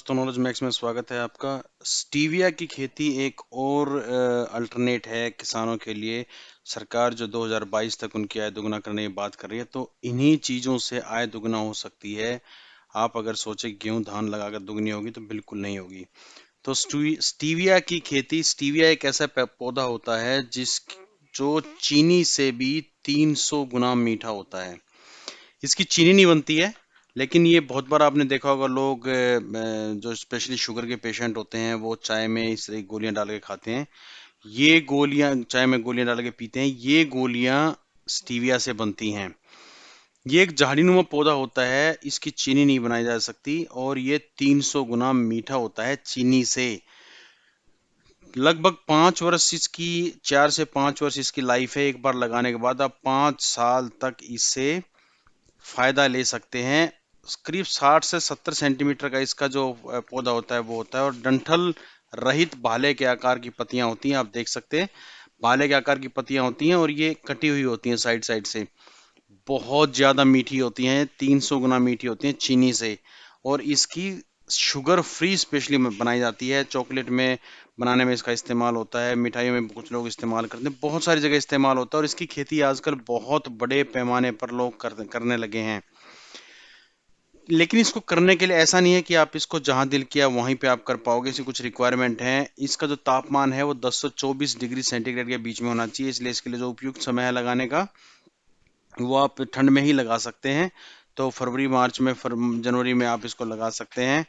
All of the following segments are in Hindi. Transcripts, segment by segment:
दोस्तों, नॉलेज मैक्स में स्वागत है आपका। स्टीविया की खेती एक और अल्टरनेट है किसानों के लिए। सरकार जो 2022 तक उनकी आय दुगना करने की बात कर रही है, तो इन्हीं चीज़ों से आय दुगना हो सकती है। आप अगर सोचे गेहूं धान लगाकर दुगनी होगी, तो बिल्कुल नहीं होगी। तो स्टीविया की खेती, स्टीविया एक ऐसा पौधा होता है जो चीनी से भी 300 गुना मीठा होता है। इसकी चीनी नहीं बनती है, लेकिन ये बहुत बार आपने देखा होगा, लोग जो स्पेशली शुगर के पेशेंट होते हैं वो चाय में इस तरह की गोलियां डाल के खाते हैं। ये गोलियां चाय में गोलियां डाल के पीते हैं। ये गोलियां स्टीविया से बनती हैं। ये एक झाड़ीनुमा पौधा होता है, इसकी चीनी नहीं बनाई जा सकती, और ये 300 गुना मीठा होता है चीनी से। लगभग 5 वर्ष इसकी, 4 से 5 वर्ष इसकी लाइफ है। एक बार लगाने के बाद आप 5 साल तक इससे फायदा ले सकते हैं। करीब 60 से 70 सेंटीमीटर का इसका जो पौधा होता है वो होता है, और डंठल रहित भाले के आकार की पत्तियां होती हैं। आप देख सकते हैं, भाले के आकार की पत्तियां होती हैं, और ये कटी हुई होती हैं साइड साइड से। बहुत ज्यादा मीठी होती हैं, 300 गुना मीठी होती हैं चीनी से। और इसकी शुगर फ्री स्पेशली बनाई जाती है। चॉकलेट में बनाने में इसका इस्तेमाल होता है, मिठाइयों में कुछ लोग इस्तेमाल करते हैं, बहुत सारी जगह इस्तेमाल होता है। और इसकी खेती आजकल बहुत बड़े पैमाने पर लोग करने लगे हैं। लेकिन इसको करने के लिए ऐसा नहीं है कि आप इसको जहां दिल किया वहीं पे आप कर पाओगे। इसकी कुछ रिक्वायरमेंट है। इसका जो तापमान है वो 10 से 24 डिग्री सेंटीग्रेड के बीच में होना चाहिए। इसलिए इसके लिए जो उपयुक्त समय है लगाने का, वो आप ठंड में ही लगा सकते हैं। तो फरवरी मार्च में, जनवरी में आप इसको लगा सकते हैं।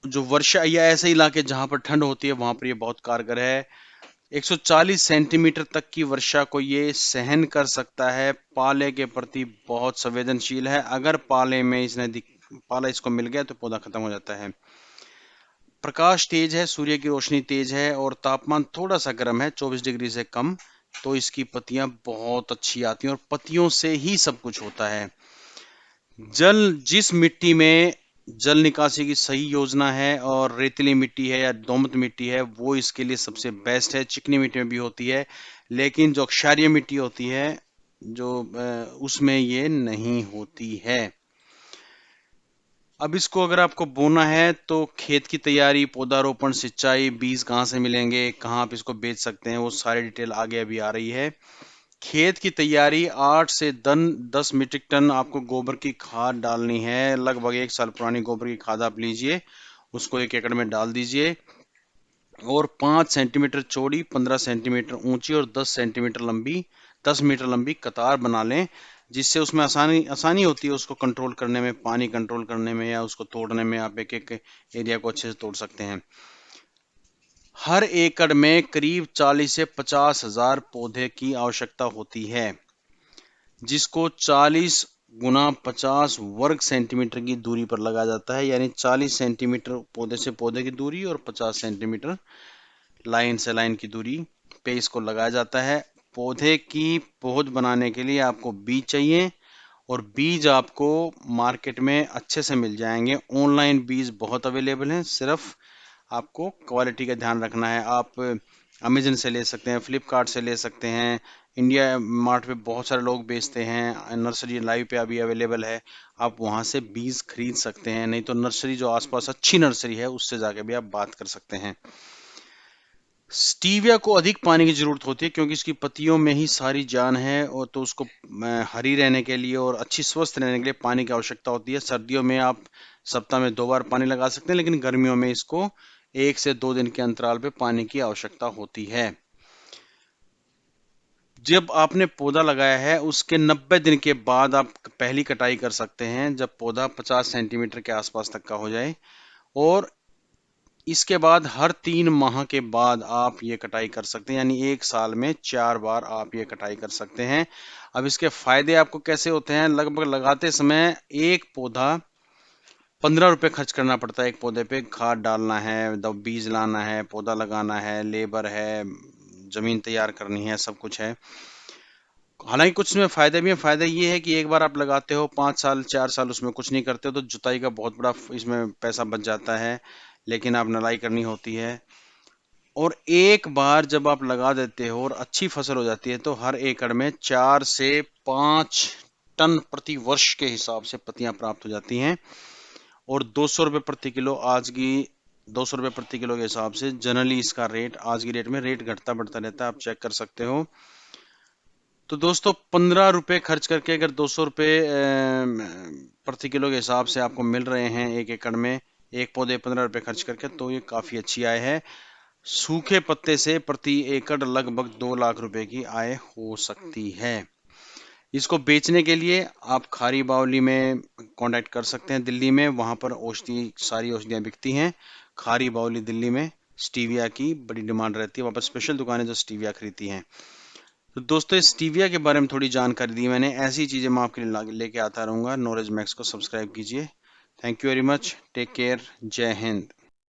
जो वर्षा या ऐसे इलाके जहां पर ठंड होती है वहां पर ये बहुत कारगर है। 140 सेंटीमीटर तक की वर्षा को ये सहन कर सकता है। पाले के प्रति बहुत संवेदनशील है। अगर पाला इसको मिल गया तो पौधा खत्म हो जाता है। प्रकाश तेज है, सूर्य की रोशनी तेज है, और तापमान थोड़ा सा गर्म है, 24 डिग्री से कम। तो इसकी पत्तियां बहुत अच्छी आती हैं, और पत्तियों से ही सब कुछ होता है। जिस मिट्टी में जल निकासी की सही योजना है, और रेतीली मिट्टी है या दोमट मिट्टी है, वो इसके लिए सबसे बेस्ट है। चिकनी मिट्टी में भी होती है, लेकिन जो क्षारीय मिट्टी होती है, जो उसमें ये नहीं होती है। अब इसको अगर आपको बोना है, तो खेत की तैयारी, पौधारोपण, सिंचाई, बीज कहाँ से मिलेंगे, कहाँ आप इसको बेच सकते हैं, वो सारी डिटेल आगे अभी आ रही है। खेत की तैयारी, 8 से 10 मीट्रिक टन आपको गोबर की खाद डालनी है। लगभग 1 साल पुरानी गोबर की खाद आप लीजिए, उसको 1 एकड़ में डाल दीजिए, और 5 सेंटीमीटर चौड़ी, 15 सेंटीमीटर ऊंची और 10 मीटर लंबी कतार बना लें। जिससे उसमें आसानी आसानी होती है उसको कंट्रोल करने में, पानी कंट्रोल करने में, या उसको तोड़ने में। आप एक एक एरिया को अच्छे से तोड़ सकते हैं। हर एकड़ में करीब 40 से 50 हजार पौधे की आवश्यकता होती है, जिसको 40 गुना 50 वर्ग सेंटीमीटर की दूरी पर लगाया जाता है। यानी 40 सेंटीमीटर पौधे से पौधे की दूरी, और 50 सेंटीमीटर लाइन से लाइन की दूरी पे इसको लगाया जाता है। पौधे की पौध बनाने के लिए आपको बीज चाहिए, और बीज आपको मार्केट में अच्छे से मिल जाएंगे। ऑनलाइन बीज बहुत अवेलेबल हैं, सिर्फ आपको क्वालिटी का ध्यान रखना है। आप अमेजन से ले सकते हैं, फ्लिपकार्ट से ले सकते हैं, इंडिया मार्ट पे बहुत सारे लोग बेचते हैं, नर्सरी लाइव पे अभी अवेलेबल है। आप वहां से बीज खरीद सकते हैं, नहीं तो नर्सरी जो आसपास अच्छी नर्सरी है उससे जाके भी आप बात कर सकते हैं। स्टीविया को अधिक पानी की जरूरत होती है, क्योंकि इसकी पत्तियों में ही सारी जान है, और तो उसको हरी रहने के लिए और अच्छी स्वस्थ रहने के लिए पानी की आवश्यकता होती है। सर्दियों में आप सप्ताह में 2 बार पानी लगा सकते हैं, लेकिन गर्मियों में इसको 1 से 2 दिन के अंतराल पे पानी की आवश्यकता होती है। जब आपने पौधा लगाया है, उसके 90 दिन के बाद आप पहली कटाई कर सकते हैं, जब पौधा 50 सेंटीमीटर के आसपास तक का हो जाए। और इसके बाद हर 3 माह के बाद आप ये कटाई कर सकते हैं, यानी 1 साल में 4 बार आप ये कटाई कर सकते हैं। अब इसके फायदे आपको कैसे होते हैं? लगभग लगाते समय एक पौधा 15 रुपये खर्च करना पड़ता है। एक पौधे पे खाद डालना है, बीज लाना है, पौधा लगाना है, लेबर है, जमीन तैयार करनी है, सब कुछ है। हालांकि कुछ इसमें फायदे भी हैं। फायदा ये है कि एक बार आप लगाते हो, 5 साल 4 साल उसमें कुछ नहीं करते हो, तो जुताई का बहुत बड़ा इसमें पैसा बच जाता है, लेकिन आप नलाई करनी होती है। और एक बार जब आप लगा देते हो और अच्छी फसल हो जाती है, तो हर एकड़ में 4 से 5 टन प्रति वर्ष के हिसाब से पत्तियां प्राप्त हो जाती हैं। और 200 रुपये प्रति किलो आज की 200 रुपये प्रति किलो के हिसाब से जनरली इसका रेट आज की डेट में रेट घटता बढ़ता रहता है, आप चेक कर सकते हो। तो दोस्तों 15 रुपये खर्च करके अगर 200 रुपये प्रति किलो के हिसाब से आपको मिल रहे हैं 1 एकड़ में, एक पौधे 15 रुपये खर्च करके, तो ये काफ़ी अच्छी आय है। सूखे पत्ते से प्रति एकड़ लगभग 2 लाख रुपए की आय हो सकती है। इसको बेचने के लिए आप खारी बावली में कांटेक्ट कर सकते हैं, दिल्ली में, वहां पर औषधि सारी औषधियां बिकती हैं। खारी बावली दिल्ली में स्टीविया की बड़ी डिमांड रहती है, वहां पर स्पेशल दुकानें जो स्टीविया खरीदती हैं। तो दोस्तों इस स्टीविया के बारे में थोड़ी जानकारी दी मैंने, ऐसी चीजें मैं आपके लिए लेके आता रहूंगा। नॉलेज मैक्स को सब्सक्राइब कीजिए। Thank you very much, take care, जय हिंद।